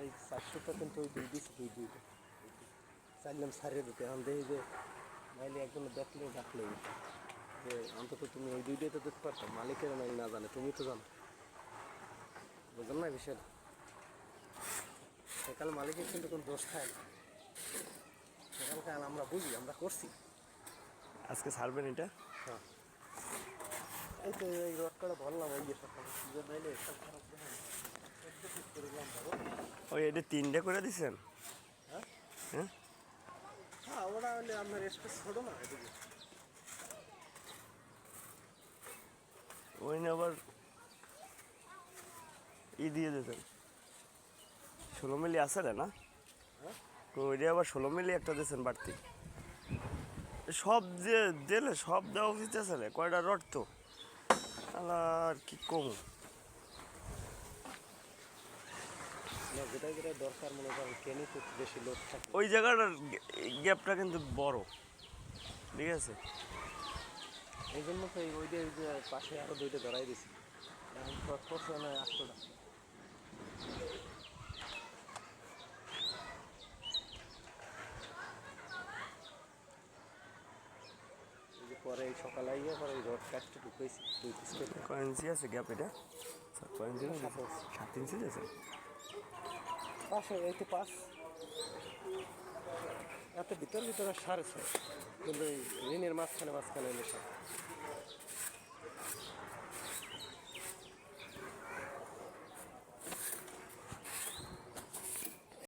এই 400টা কিন্তু ওই দুই দিছি দুইটা চাইলাম সারিয়ে দিতে এখন দেখি যে নাইলে একজন দেখলে ডাকলে যে অন্তত তুমি ওই দুইটাই তো দেখতে পারতো মালিকের নাইলে না জানে তুমি তো জানো বুঝলেন না বিষয়টা সেকাল মালিকের কিন্তু কোনো দোষ থাকে না সেকালকাল আমরা বুঝি আমরা করছি আজকে ছাড়বেন এটা? হ্যাঁ এই তো এই রডটা বললাম ওই যে সকালে সিজন নাইলে সব খারাপ করলাম ভালো ওই এটা 3টে করে দিছেন? হ্যাঁ হ্যাঁ হ্যাঁ ওরা হলে আপনার স্পেস ছোটো না এদিকে ওই নিয়ে আবার দিয়ে দিতেন 16 মিলি আছে রে না? হ্যাঁ ওইটা আবার 16 মিলি একটা দিয়েছেন বাড়তি সব যে দিলে সব দেওয়া উচিত আছে রে কয়টা রড তো আর কি কম না যেটা যেটা দরকার মনে করেন কেনি তো বেশি লোক থাকে ওই জায়গাটার গ্যাপটা কিন্তু বড় ঠিক আছে এই জন্য তো এই ওই যে পাশে আরও দুইটা ধরাই দিছি এখন শর্ট করছে না 800টা এই যে পরে এই সকালে আইয়া পরে এই রড কাজটা ঢুকাইছি 2 পিস করে কয় ইঞ্চি আছে গ্যাপ এটা? কয় ইঞ্চি? 7 ইঞ্চি আছে পাশে এই তো পাঁচ এত ভিতরে 6.5 কিন্তু এই ঋণের মাঝখানে এলে 7